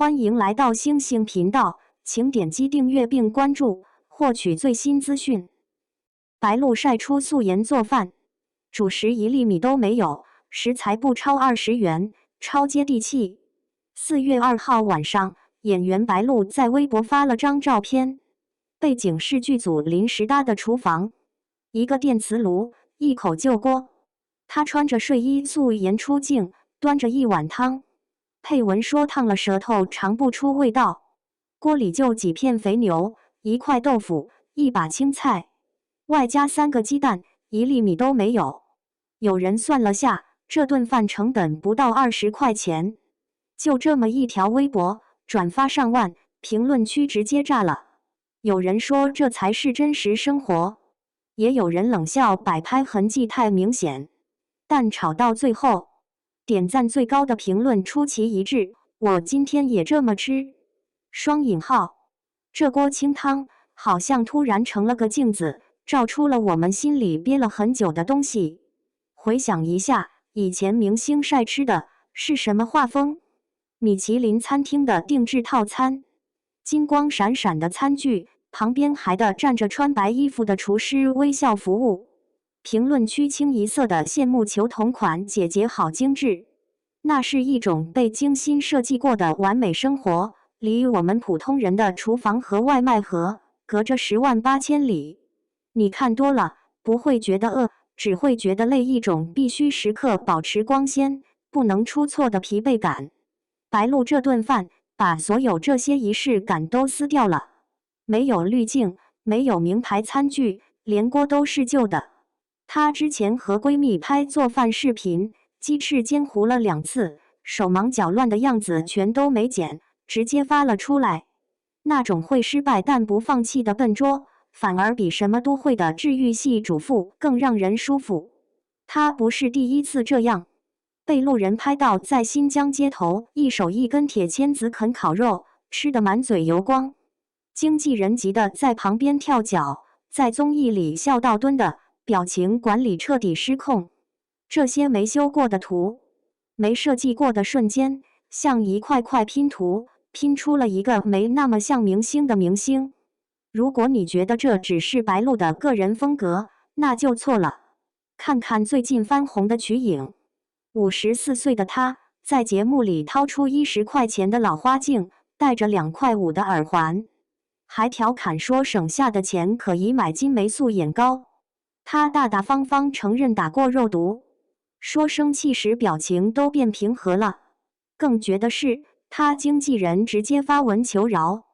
欢迎来到星星频道，请点击订阅并关注，获取最新资讯。白鹿晒出素颜做饭，主食1粒米都没有，食材不超20元，超接地气。4月2号晚上，演员白鹿在微博发了张照片，背景是剧组临时搭的厨房，一个电磁炉，一口旧锅。她穿着睡衣素颜出镜，端着一碗汤。配文说烫了舌头尝不出味道，锅里就几片肥牛，1块豆腐，1把青菜，外加3个鸡蛋，1粒米都没有。有人算了下，这顿饭成本不到20块钱。就这么一条微博，转发上万，评论区直接炸了。有人说这才是真实生活，也有人冷笑摆拍痕迹太明显。但吵到最后，点赞最高的评论出奇一致，我今天也这么吃。双引号，这锅清汤好像突然成了个镜子，照出了我们心里憋了很久的东西。回想一下，以前明星晒吃的是什么画风？米其林餐厅的定制套餐，金光闪闪的餐具，旁边还站着穿白衣服的厨师微笑服务。评论区清一色的羡慕求同款姐姐好精致，那是一种被精心设计过的完美生活，离我们普通人的厨房和外卖盒隔着10万8千里。你看多了不会觉得饿，只会觉得累，一种必须时刻保持光鲜，不能出错的疲惫感。白鹿这顿饭把所有这些仪式感都撕掉了，没有滤镜，没有名牌餐具，连锅都是旧的。她之前和闺蜜拍做饭视频，鸡翅煎糊了2次，手忙脚乱的样子全都没剪，直接发了出来。那种会失败但不放弃的笨拙，反而比什么都会的治愈系主妇更让人舒服。她不是第一次这样，被路人拍到在新疆街头一手一根铁签子啃烤肉，吃得满嘴油光，经纪人急得在旁边跳脚，在综艺里笑到蹲的，表情管理彻底失控。这些没修过的图，没设计过的瞬间，像一块块拼图，拼出了一个没那么像明星的明星。如果你觉得这只是白鹿的个人风格，那就错了。看看最近翻红的瞿颖，54岁的她在节目里掏出10块钱的老花镜，戴着2块5的耳环，还调侃说省下的钱可以买金霉素眼膏。她大大方方承认打过肉毒，说生气时表情都变平和了。更绝的是，她经纪人直接发文求饶，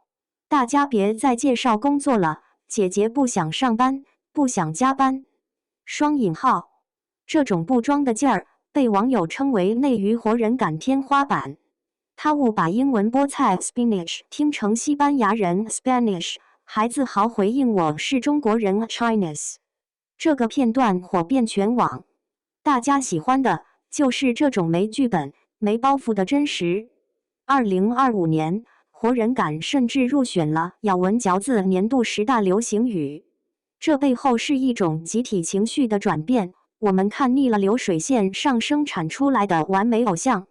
大家别再介绍工作了，姐姐不想上班，不想加班。双引号，这种不装的劲儿被网友称为内娱活人感天花板。她误把英文菠菜 spinach 听成西班牙人 Spanish， 还自豪回应我是中国人 Chinese。这个片段火遍全网，大家喜欢的就是这种没剧本、没包袱的真实。2025年，活人感甚至入选了咬文嚼字年度10大流行语。这背后是一种集体情绪的转变。我们看腻了流水线上生产出来的完美偶像，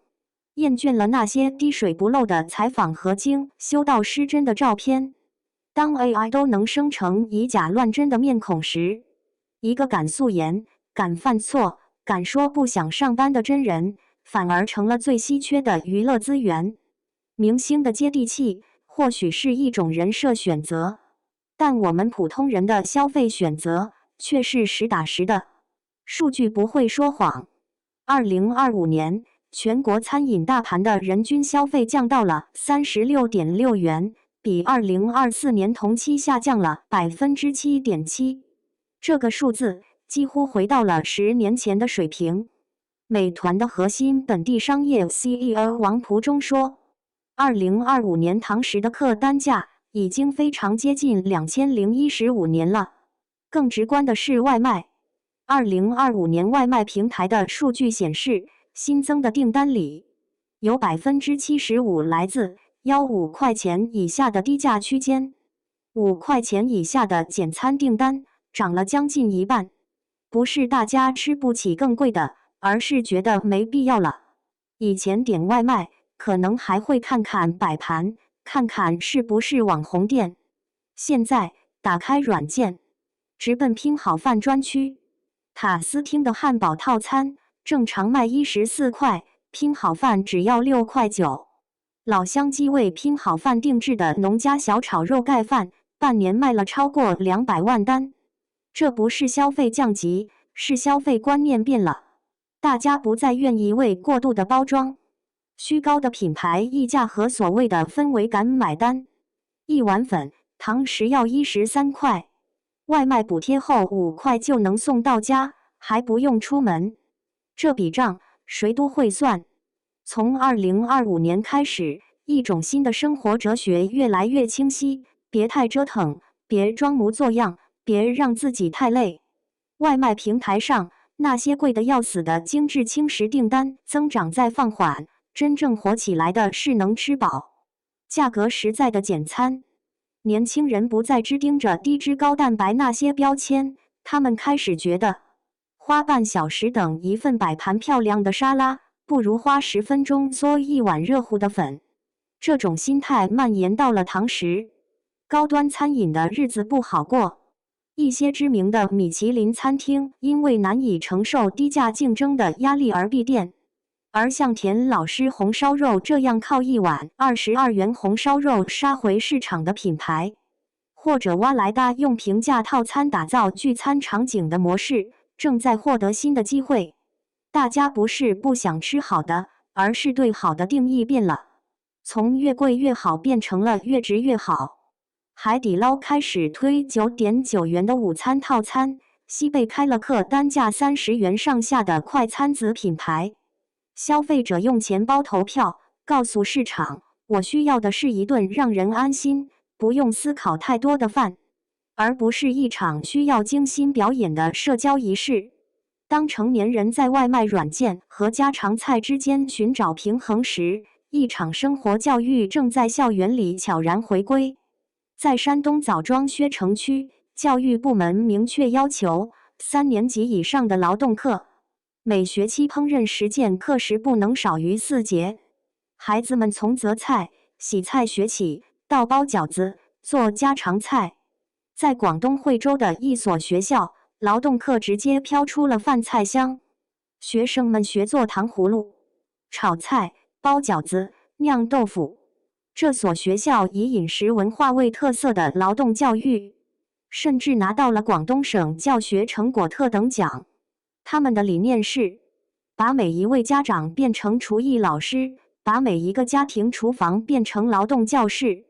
厌倦了那些滴水不漏的采访和精修到失真的照片。当 AI 都能生成以假乱真的面孔时，一个敢素颜、敢犯错、敢说不想上班的真人，反而成了最稀缺的娱乐资源。明星的接地气或许是一种人设选择，但我们普通人的消费选择却是实打实的。数据不会说谎。2025年，全国餐饮大盘的人均消费降到了36.6元，比2024年同期下降了7.7%。这个数字几乎回到了10年前的水平。美团的核心本地商业 CEO 王蒲忠说，2025年堂食的客单价已经非常接近2015年了。更直观的是外卖。2025年外卖平台的数据显示，新增的订单里，有75%来自15块钱以下的低价区间，5块钱以下的简餐订单涨了将近一半。不是大家吃不起更贵的，而是觉得没必要了。以前点外卖可能还会看看摆盘，看看是不是网红店。现在打开软件，直奔拼好饭专区。塔斯汀的汉堡套餐正常卖14块，拼好饭只要6块9。老乡鸡为拼好饭定制的农家小炒肉盖饭，半年卖了超过200万单。这不是消费降级，是消费观念变了。大家不再愿意为过度的包装、虚高的品牌溢价和所谓的氛围感买单。一碗粉、堂食要13块，外卖补贴后5块就能送到家，还不用出门。这笔账谁都会算。从2025年开始，一种新的生活哲学越来越清晰：别太折腾，别装模作样，别让自己太累。外卖平台上那些贵得要死的精致轻食订单增长在放缓，真正火起来的是能吃饱、价格实在的简餐。年轻人不再只盯着低脂高蛋白那些标签，他们开始觉得花半小时等一份摆盘漂亮的沙拉，不如花10分钟嗦一碗热乎的粉。这种心态蔓延到了堂食，高端餐饮的日子不好过。一些知名的米其林餐厅因为难以承受低价竞争的压力而闭店，而像田老师红烧肉这样靠一碗22元红烧肉杀回市场的品牌，或者挖来搭用平价套餐打造聚餐场景的模式，正在获得新的机会。大家不是不想吃好的，而是对好的定义变了，从越贵越好变成了越值越好。海底捞开始推9.9元的午餐套餐，西贝开了客单价30元上下的快餐子品牌。消费者用钱包投票，告诉市场，我需要的是一顿让人安心、不用思考太多的饭，而不是一场需要精心表演的社交仪式。当成年人在外卖软件和家常菜之间寻找平衡时，一场生活教育正在校园里悄然回归。在山东枣庄薛城区，教育部门明确要求3年级以上的劳动课，每学期烹饪实践课时不能少于4节。孩子们从择菜、洗菜学起，到包饺子、做家常菜。在广东惠州的一所学校，劳动课直接飘出了饭菜香，学生们学做糖葫芦、炒菜、包饺子、酿豆腐。这所学校以饮食文化为特色的劳动教育，甚至拿到了广东省教学成果特等奖。他们的理念是，把每一位家长变成厨艺老师，把每一个家庭厨房变成劳动教室。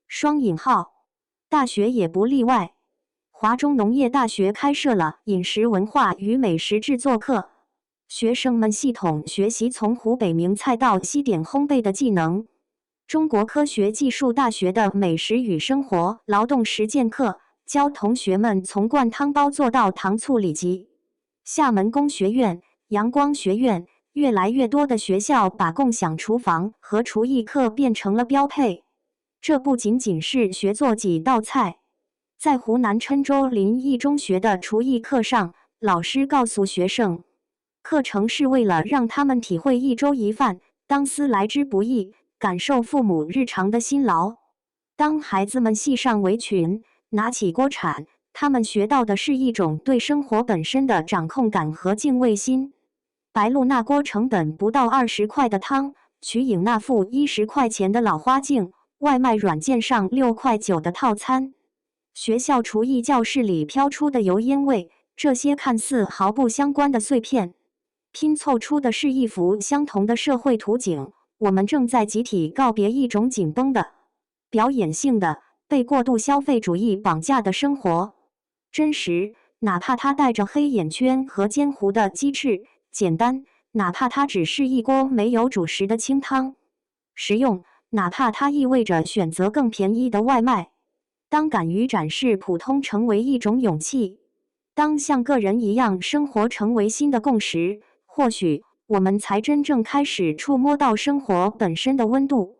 双引号，大学也不例外。华中农业大学开设了饮食文化与美食制作课，学生们系统学习从湖北名菜到西点烘焙的技能。中国科学技术大学的美食与生活劳动实践课，教同学们从灌汤包做到糖醋里脊。厦门工学院、阳光学院，越来越多的学校把共享厨房和厨艺课变成了标配。这不仅仅是学做几道菜，在湖南郴州临沂中学的厨艺课上，老师告诉学生，课程是为了让他们体会一粥一饭，当思来之不易，感受父母日常的辛劳。当孩子们系上围裙，拿起锅铲，他们学到的是一种对生活本身的掌控感和敬畏心。白露那锅成本不到20块的汤，瞿颖那副10块钱的老花镜，外卖软件上6块9的套餐，学校厨艺教室里飘出的油烟味，这些看似毫不相关的碎片，拼凑出的是一幅相同的社会图景。我们正在集体告别一种紧绷的、表演性的、被过度消费主义绑架的生活。真实，哪怕它带着黑眼圈和尖糊的鸡翅；简单，哪怕它只是一锅没有主食的清汤；实用，哪怕它意味着选择更便宜的外卖。当敢于展示普通成为一种勇气，当像个人一样生活成为新的共识，或许我们才真正开始触摸到生活本身的温度。